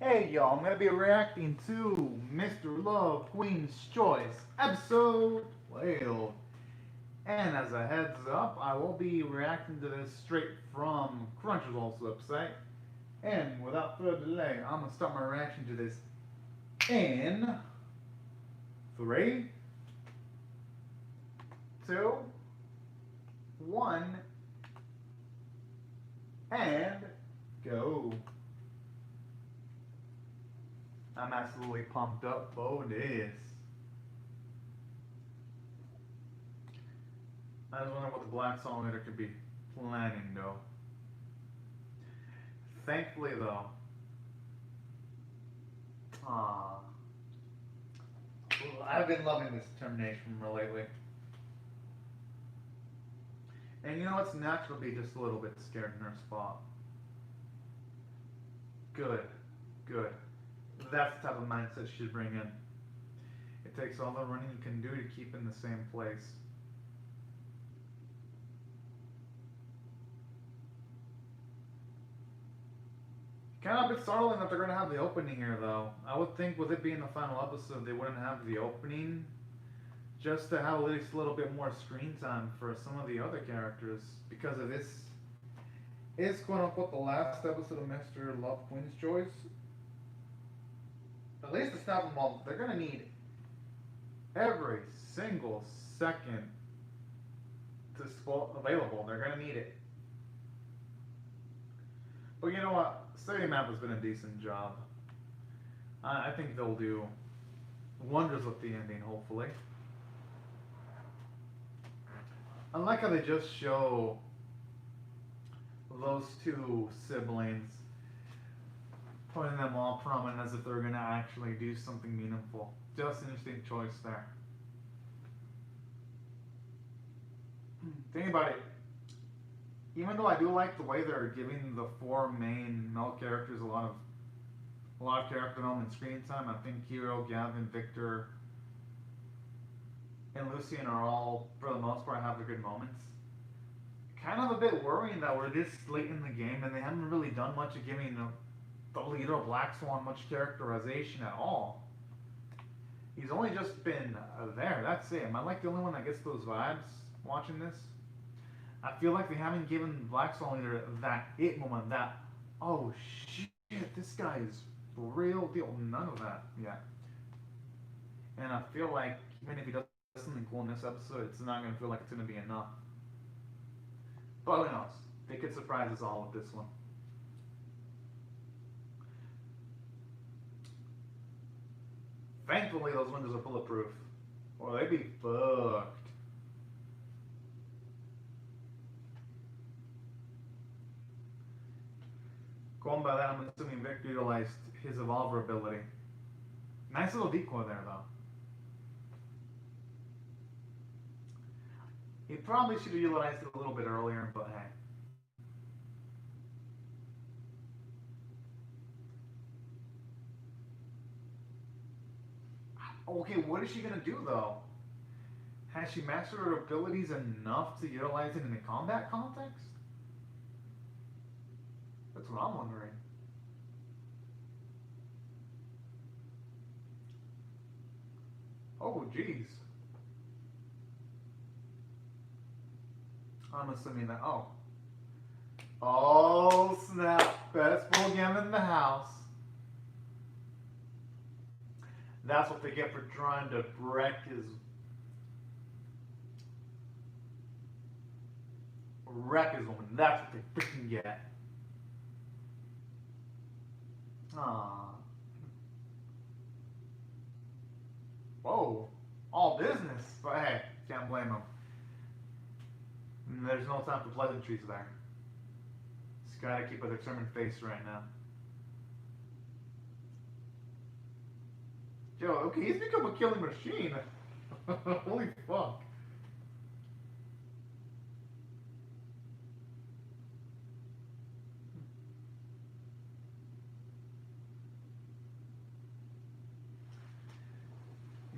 Hey y'all, I'm gonna be reacting to Mr. Love Queen's Choice, episode 12. And as a heads up, I will be reacting to this straight from Crunchyroll's website. And without further delay, I'm gonna start my reaction to this in 3, 2, 1, and go. I'm absolutely pumped up for this. I was wondering what the Black Song Leader could be planning though. Thankfully though, ah, I've been loving this determination from her lately. And you know it's natural to be just a little bit scared in her spot. Good, good. That's the type of mindset she should bring in. It takes all the running you can do to keep in the same place. Kind of a bit startling that they're going to have the opening here, though. I would think with it being the final episode, they wouldn't have the opening just to have at least a little bit more screen time for some of the other characters. Because of this is quote unquote the last episode of Mr. Love Queen's Choice. At least to stop them all, they're going to need every single second to available. They're going to need it. But you know what? Studio Map has been a decent job. I think they'll do wonders with the ending, hopefully. I like how they just show those two siblings, putting them all prominent as if they're going to actually do something meaningful. Just an interesting choice there. Think about it. Even though I do like the way they're giving the four main male characters a lot of character development and screen time, I think Hiro, Gavin, Victor, and Lucian are all, for the most part, have their good moments. Kind of a bit worrying that we're this late in the game and they haven't really done much of giving the leader of Black Swan much characterization at all. He's only just been there, that's it. Am I like the only one that gets those vibes watching this? I feel like they haven't given Black Swan Leader that it moment, that, oh shit, this guy is the real deal. None of that yet. And I feel like even if he does something cool in this episode, it's not going to feel like it's going to be enough. But who knows? They could surprise us all with this one. Thankfully, those windows are bulletproof, or they'd be fucked. Going by that, I'm assuming Victor utilized his Evolver ability. Nice little decoy there, though. He probably should have utilized it a little bit earlier, but hey. Okay, what is she gonna do though? Has she mastered her abilities enough to utilize it in a combat context? That's what I'm wondering. Oh, jeez. I'm assuming that. Oh. Oh, snap. Best bull game in the house. That's what they get for trying to wreck his woman. That's what they freaking get. Aww. Whoa. All business. But hey, can't blame him. There's no time for pleasantries there. Just gotta keep a determined face right now. Yo, okay, he's become a killing machine. Holy fuck.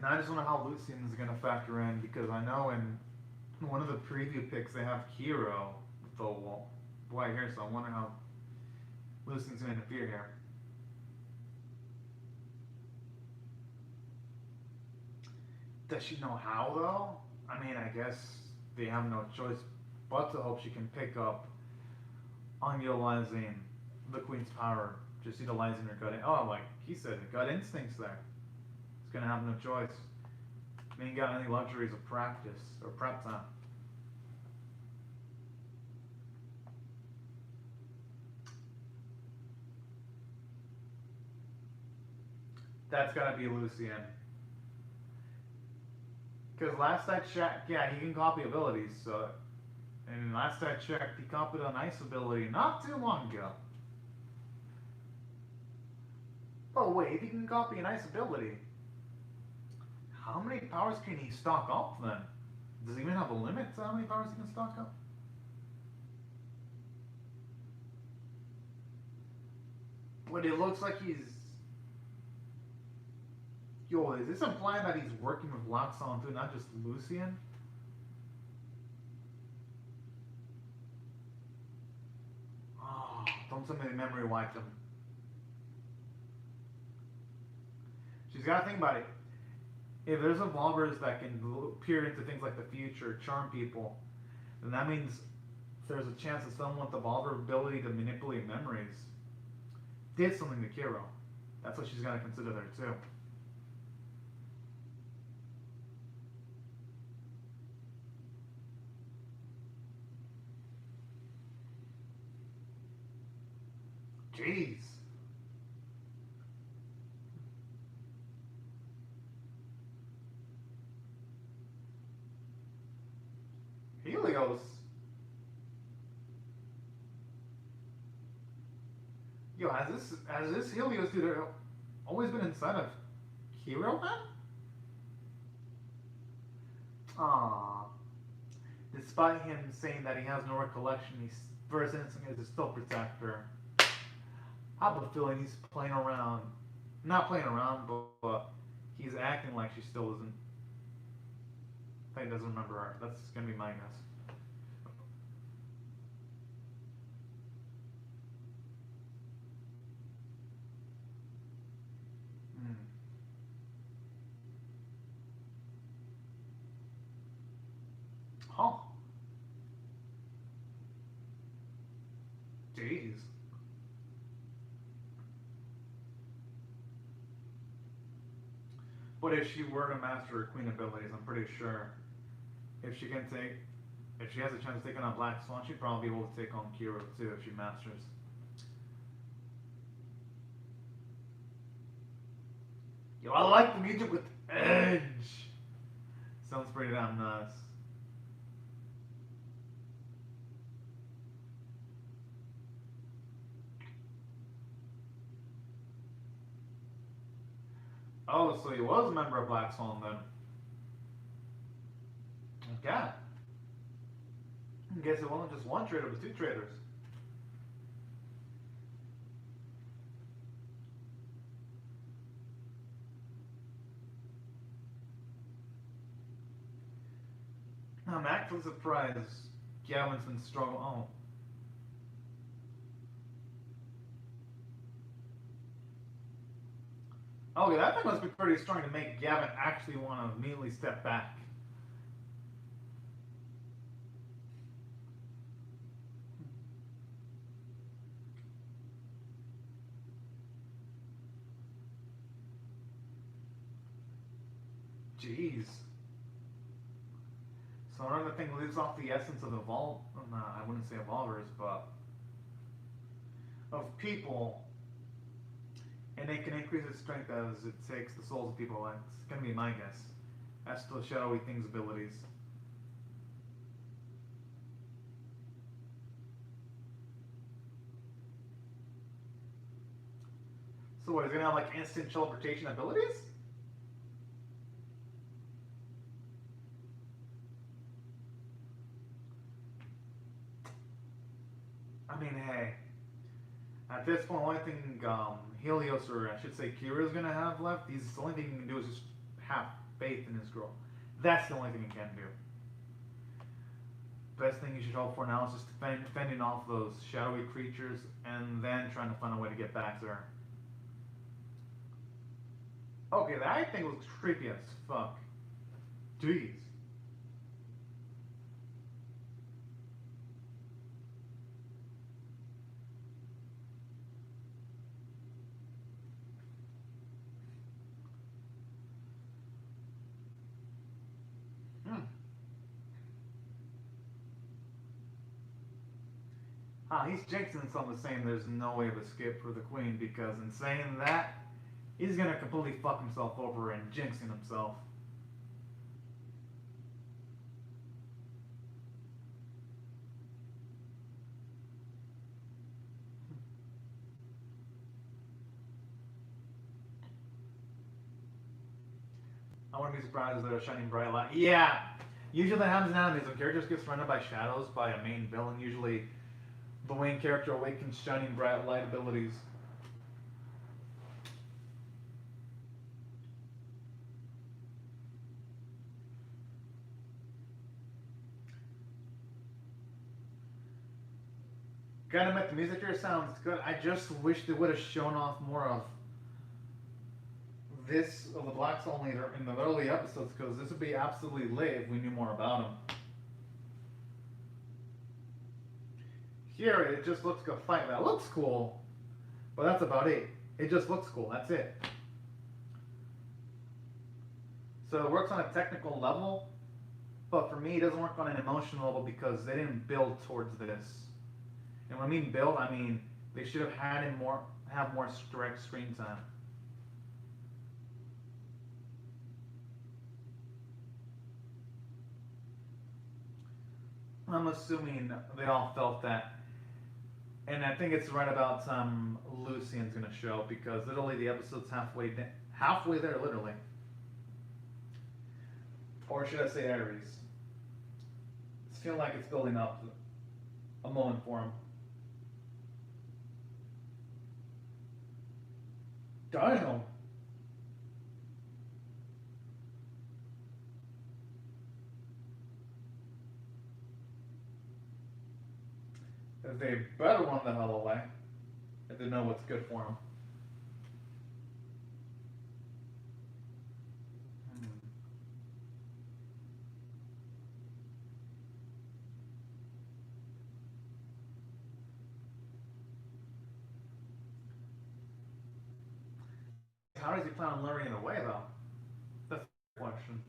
Now I just wonder how Lucian is gonna factor in, because I know in one of the preview picks they have Hero with the white hair, so I wonder how Lucian's gonna interfere here. Does she know how though? I mean, I guess they have no choice but to hope she can pick up unutilizing the queen's power, just utilizing her gut. Oh, like he said, gut instincts there. It's gonna have no choice. They ain't got any luxuries of practice or prep time. That's gotta be Lucian. Because last I checked, yeah, he can copy abilities. So, and last I checked, he copied an ice ability not too long ago. Oh wait, if he can copy an ice ability, how many powers can he stock up then? Does he even have a limit to how many powers he can stock up? But it looks like he's. Yo, is this implying that he's working with Loxon too, not just Lucian? Oh, don't tell me the memory wiped him. She's got to think about it. If there's evolvers that can peer into things like the future, charm people, then that means there's a chance that someone with the evolver ability to manipulate memories did something to Kiro. That's what she's got to consider there too. Jeez. Helios. Yo, has this Helios dude always been inside of Kiro, man? Ah. Despite him saying that he has no recollection, his first instinct is to still protect her. I have a feeling he's playing around. Not playing around, but he's acting like she still isn't. He doesn't remember her. That's gonna be my guess. Hmm. Huh. Jeez. But if she were to master her queen abilities, I'm pretty sure if she can take, if she has a chance of taking on Black Swan, she'd probably be able to take on Kiro too if she masters. Yo, I like the music with edge. Sounds pretty damn nice. Oh, so he was a member of Black Swan then. Okay. I guess it wasn't just one trader, but two traders. I'm actually surprised Gavin's been struggling. Oh. Okay, that thing must be pretty strong to make Gavin actually want to immediately step back. Jeez. So another thing lives off the essence of evolve. No, I wouldn't say evolvers, but of people, and it can increase its strength as it takes the souls of people. That's gonna be my guess. That's the shadowy things abilities. So what, is it gonna have like instant teleportation abilities? I mean, hey, at this point, the only thing Helios, or I should say Kira's gonna have left, he's the only thing he can do is just have faith in his girl. That's the only thing he can do. Best thing you should hope for now is just fending off those shadowy creatures and then trying to find a way to get back to her. Okay, that thing looks creepy as fuck. Jeez. Hmm. Ah, he's jinxing something, saying there's no way of escape for the queen, because in saying that, he's gonna completely fuck himself over and jinxing himself. I wouldn't be surprised if they're a shining bright light. Yeah, usually that happens in animes when characters get surrounded by shadows by a main villain. Usually, the main character awakens shining bright light abilities. Gotta admit, the music here sounds good. I just wish they would have shown off more of this of the Black Soul Leader in the early episodes, because this would be absolutely lit if we knew more about him. Here, it just looks like a fight. That looks cool, but that's about it. It just looks cool. That's it. So it works on a technical level, but for me, it doesn't work on an emotional level because they didn't build towards this. And when I mean build, I mean they should have had him have more direct screen time. I'm assuming they all felt that, and I think it's right about time Lucian's gonna show, because literally the episode's halfway there, literally. Or should I say Ares? It's feeling like it's building up a moment for him. Damn. They better run the hell away if they know what's good for them. How does he plan on luring it away, though? That's the question.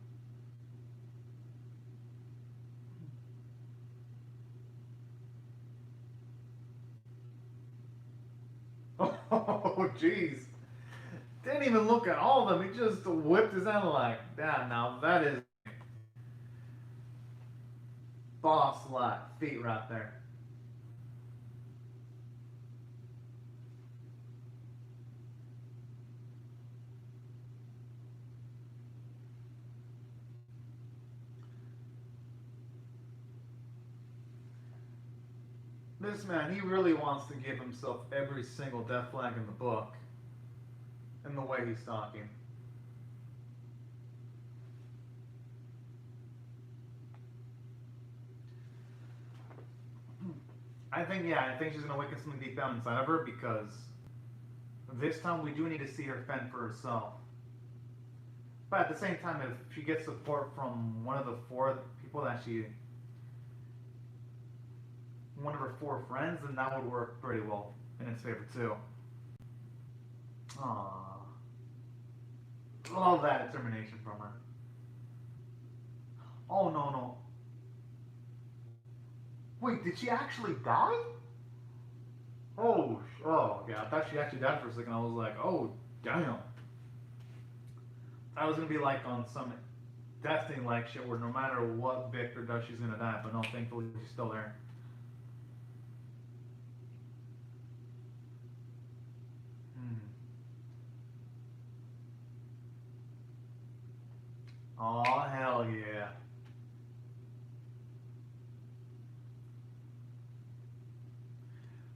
Oh, jeez. Didn't even look at all of them. He just whipped his hand like, yeah, now that is boss like feet right there. This man, he really wants to give himself every single death flag in the book in the way he's talking. I think she's gonna awaken something deep down inside of her, because this time we do need to see her fend for herself. But at the same time, if she gets support from one of the four people that one of her four friends, then that would work pretty well in its favor too. Aww. All that determination from her. Oh no no. Wait, did she actually die? Oh yeah, I thought she actually died for a second. I was like, oh damn. I was gonna be like on some Destiny like shit where no matter what Victor does, she's gonna die. But no, thankfully she's still there. Hmm. Oh hell yeah.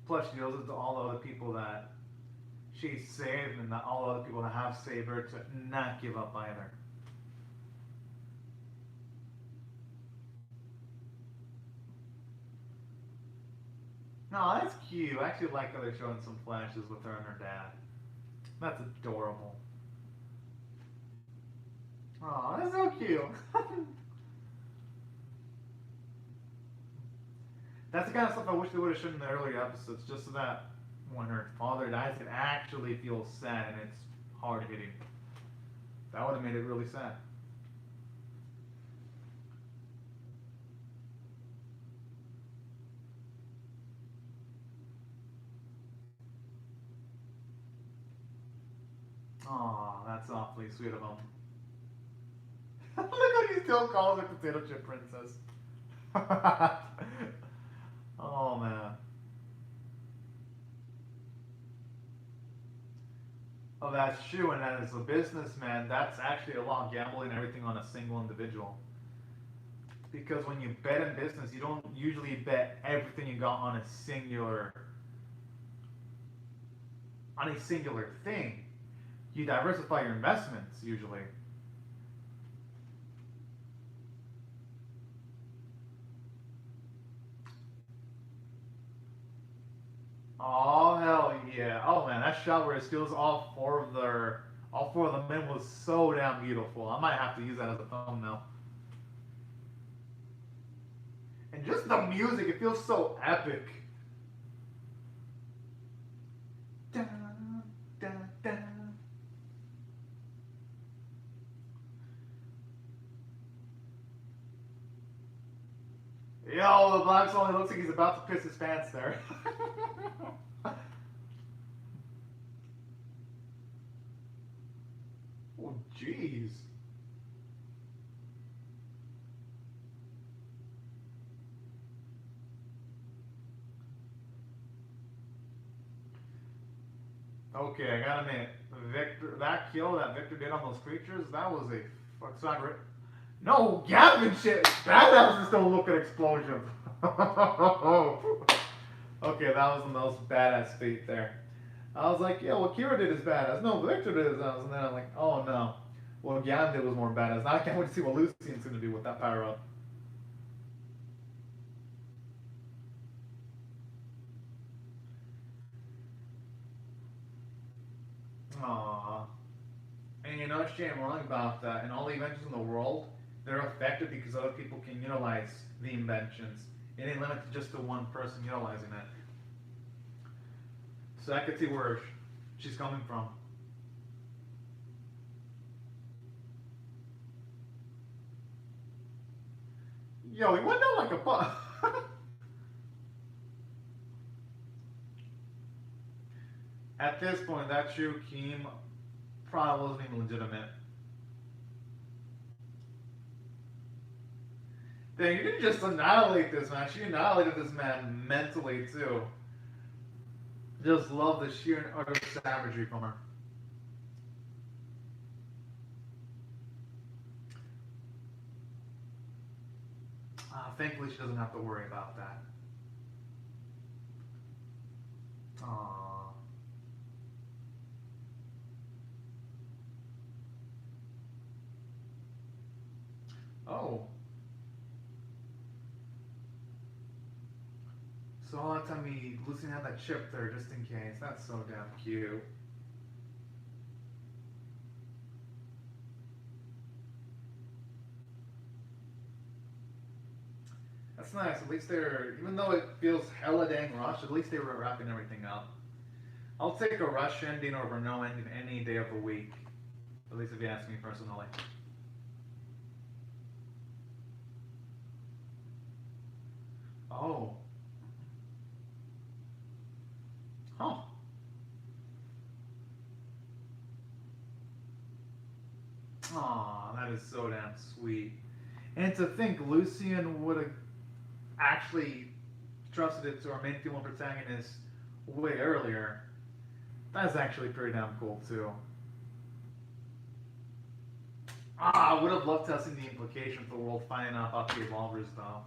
Plus, she knows it to all the other people that she saved, and that all the other people that have saved her, to not give up either. No, that's cute. I actually like how they're showing some flashes with her and her dad. That's adorable. Oh, that's so cute. That's the kind of stuff I wish they would have shown in the earlier episodes, just so that when her father dies, it actually feels sad and it's hard hitting. That would have made it really sad. Aw, that's awfully sweet of him. Look how he still calls her potato chip princess. Oh man. Oh, that's true. And as a businessman, that's actually a lot of gambling everything on a single individual. Because when you bet in business, you don't usually bet everything you got on a singular thing. You diversify your investments usually. Oh hell yeah! Oh man, that shot where it steals all four of the men was so damn beautiful. I might have to use that as a thumbnail. And just the music, it feels so epic. Dun, dun, dun. Yo, the black only looks like he's about to piss his pants there. Oh jeez. Okay, I gotta admit, Victor, that kill that Victor did on those creatures, that was a fuck. No, Gavin shit. Badass is still look at explosion. Okay, that was the most badass feat there. I was like, yeah, what Kira did is badass. No, Victor did is badass. And then I'm like, oh no. What Gavin did was more badass. Now I can't wait to see what Lucian's gonna do with that power up. Aww. And you know what's shame wrong about that? In all the inventions in the world, they're effective because other people can utilize the inventions. It ain't limited just to one person utilizing it. So I could see where she's coming from. Yo, he went down like a butt. At this point, that true Keem probably wasn't even legitimate. Dang, you didn't just annihilate this man. She annihilated this man mentally too. Just love the sheer and utter savagery from her. Thankfully, she doesn't have to worry about that. Aww. Oh. So all that time Lucian had that chip there just in case. That's so damn cute. That's nice. At least they're, even though it feels hella dang rushed, at least they were wrapping everything up. I'll take a rush ending over no ending any day of the week. At least if you ask me personally. Oh. Huh. Aw, that is so damn sweet. And to think Lucian would have actually trusted it to our main female protagonist way earlier. That's actually pretty damn cool too. I would have loved to have seen the implications of the world finding out about the evolvers though.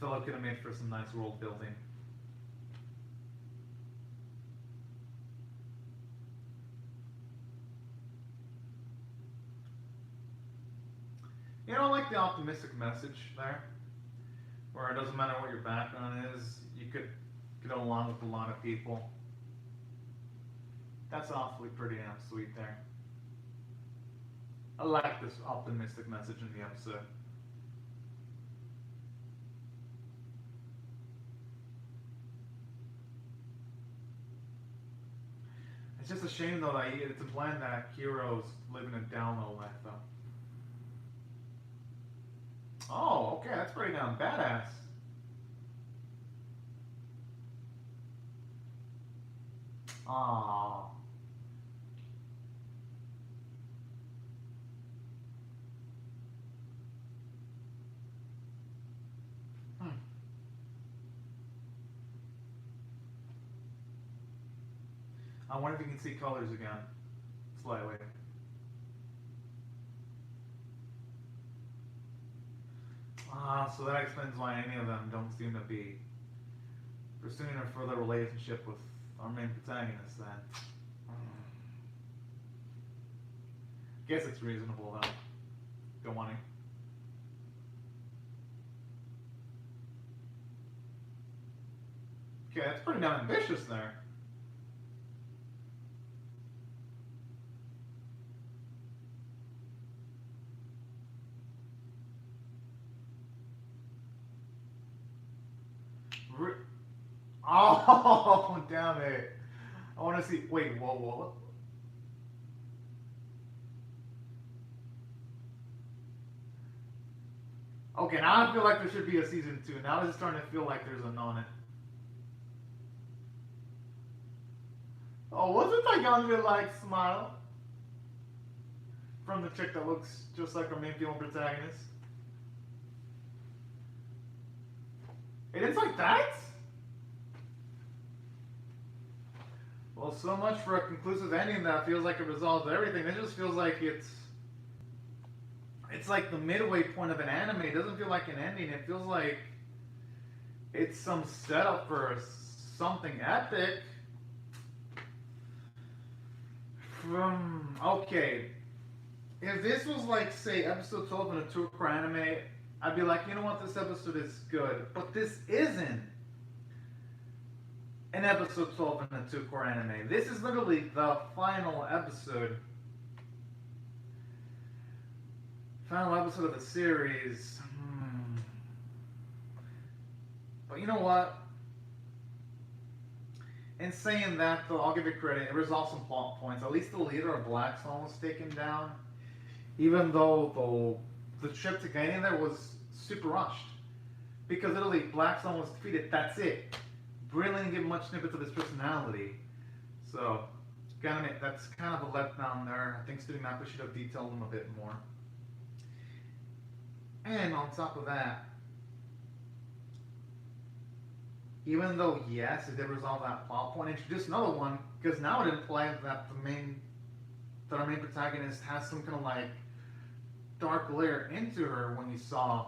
Feel like it could have made for some nice world building. You know, I like the optimistic message there, where it doesn't matter what your background is, you could get along with a lot of people. That's awfully pretty damn sweet there. I like this optimistic message in the episode. It's just a shame though that it's implying that Hero's living a down low life though. Oh, okay, that's pretty damn badass. Aww. Hmm. I wonder if you can see colors again. Slightly. Ah, so that explains why any of them don't seem to be pursuing a further relationship with our main protagonist then. Guess it's reasonable though. Don't want to. Okay, that's pretty damn ambitious there. Oh, damn it. I want to see. Wait, whoa. Okay, now I feel like there should be a season 2. Now it's starting to feel like there's a on it. Oh, wasn't that young little like smile from the chick that looks just like our main female protagonist? It is like that? Well, so much for a conclusive ending that feels like it resolves everything. It just feels like it's like the midway point of an anime. It doesn't feel like an ending. It feels like it's some setup for something epic. Okay, if this was like say episode 12 in a two-core anime, I'd be like, you know what, this episode is good. But this isn't an episode 12 in a two-core anime. This is literally the final episode. Final episode of the series. But you know what? In saying that, though, I'll give it credit. It resolved some plot points. At least the leader of Black Swan was taken down. Even though the trip to getting there was super rushed. Because literally, Black Swan was defeated. That's it. Really didn't give much snippets of his personality. So, that's kind of a letdown there. I think Studio Mappa should have detailed him a bit more. And on top of that, even though, yes, it did resolve that plot point, introduce another one, because now it implies that our main protagonist has some kind of like dark layer into her when you saw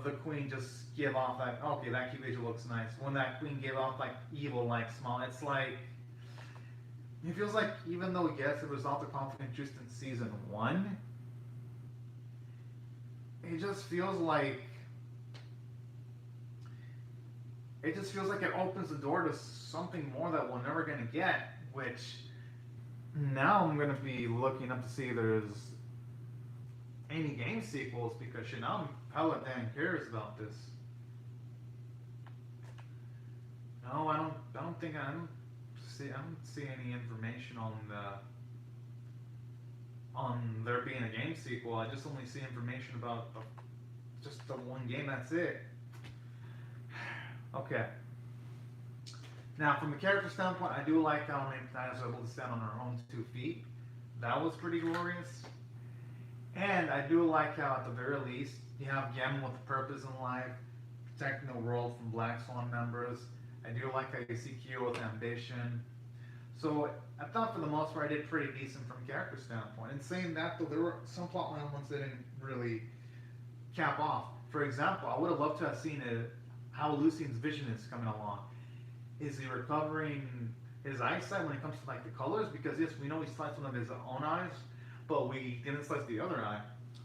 the queen just give off that, okay, that cute visual looks nice. When that queen gave off like evil like smile, it's like, it feels like even though, yes, it resolved the conflict introduced in season 1, it just feels like it opens the door to something more that we're never going to get, which now I'm going to be looking up to see if there's any game sequels, because now hella damn curious about this. No, I don't see any information on there being a game sequel. I just only see information about just the one game. That's it. Okay. Now, from a character standpoint, I do like how Nana was able to stand on her own 2 feet. That was pretty glorious. And I do like how, at the very least, you have Gammon with a purpose in life, protecting the world from Black Swan members. I do like how you see Kyo with ambition. So I thought for the most part I did pretty decent from a character standpoint. And saying that, though, there were some plotline elements that didn't really cap off. For example, I would have loved to have seen how Lucian's vision is coming along. Is he recovering his eyesight when it comes to like the colors? Because yes, we know he sliced one of his own eyes, but we didn't slice the other eye.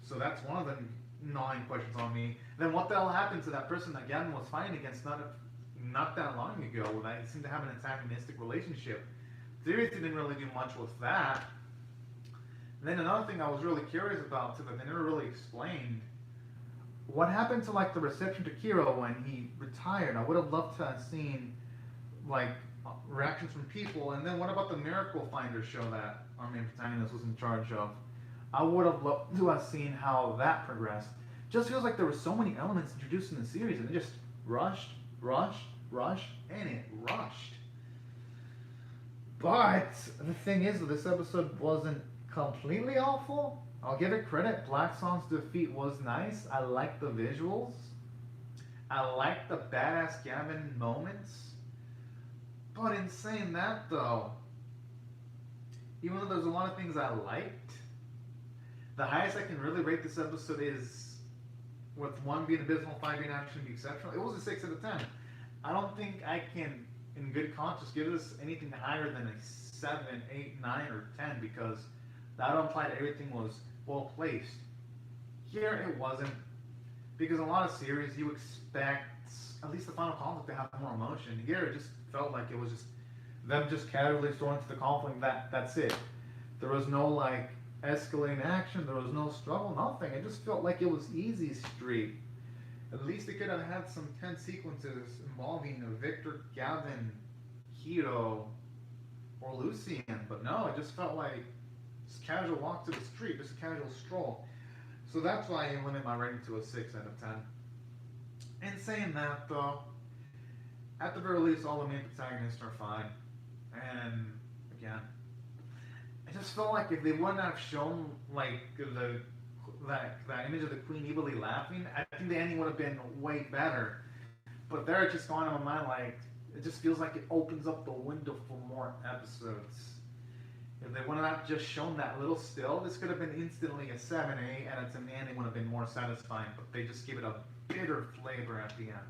So that's one of the gnawing questions on me. Then what the hell happened to that person that Gavin was fighting against not that long ago? That seemed to have an antagonistic relationship. Series didn't really do much with that. And then another thing I was really curious about too that they never really explained. What happened to like the reception to Kiro when he retired? I would have loved to have seen like reactions from people. And then what about the Miracle Finder show that our main protagonist was in charge of? I would have loved to have seen how that progressed. Just feels like there were so many elements introduced in the series, and it just rushed, and it rushed. But the thing is, this episode wasn't completely awful. I'll give it credit. Black Song's defeat was nice. I like the visuals. I like the badass Gavin moments. But in saying that, though, even though there's a lot of things I liked, the highest I can really rate this episode is, with 1 being abysmal, 5 being actually exceptional, it was a 6 out of 10. I don't think I can, in good conscience, give this anything higher than a 7, 8, 9, or 10, because that would imply that everything was well placed. Here it wasn't, because in a lot of series you expect at least the final conflict to have more emotion. Here it just felt like it was just them just casually throwing into the conflict. That's it. There was no like escalating action. There was no struggle. Nothing. It just felt like it was easy street. At least they could have had some tense sequences involving Victor, Gavin, Hiro, or Lucien. But no, it just felt like just casual walk to the street, just a casual stroll. So that's why I limit my rating to a 6 out of 10. And saying that, though, at the very least, all the main protagonists are fine. And again, I just felt like if they wouldn't have shown like that image of the Queen evilly laughing, I think the ending would have been way better. But there, it's just gone in my mind like it just feels like it opens up the window for more episodes. If they would have just shown that little still, this could have been instantly a 7, 8, and it's an ending would have been more satisfying. But they just give it a bitter flavor at the end.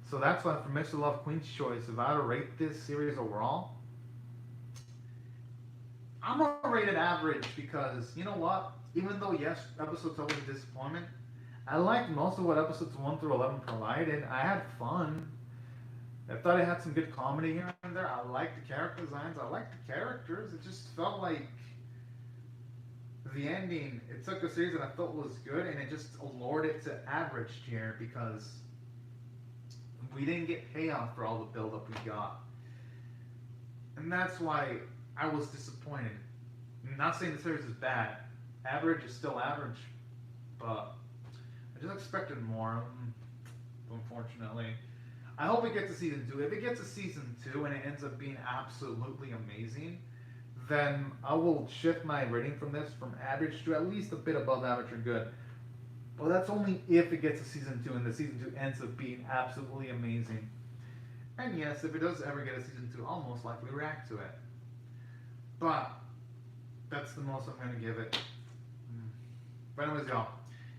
So that's why for Mr. Love Queen's Choice, if I were to rate this series overall, I'm gonna rate it average because you know what? Even though yes, episodes always a disappointment, I liked most of what episodes 1 through 11 provided. I had fun. I thought it had some good comedy here and there. I liked the character designs. I liked the characters. It just felt like the ending. It took a series that I thought was good and it just lured it to average tier because we didn't get payoff for all the build-up we got. And that's why I was disappointed. I'm not saying the series is bad. Average is still average. But I just expected more, unfortunately. I hope it gets to season 2. If it gets to season 2 and it ends up being absolutely amazing, then I will shift my rating from this from average to at least a bit above average or good. But that's only if it gets to season 2 and the season 2 ends up being absolutely amazing. And yes, if it does ever get a season 2, I'll most likely react to it. But that's the most I'm going to give it. But anyways, y'all,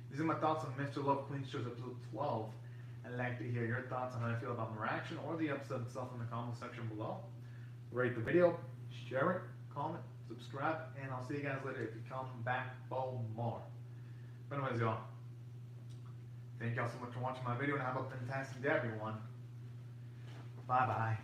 these are my thoughts on Mr. Love Queen's Choice episode 12. I'd like to hear your thoughts on how you feel about my reaction or the episode itself in the comment section below. Rate the video, share it, comment, subscribe, and I'll see you guys later if you come back for more. But anyways, y'all, thank y'all so much for watching my video and have a fantastic day, everyone. Bye-bye.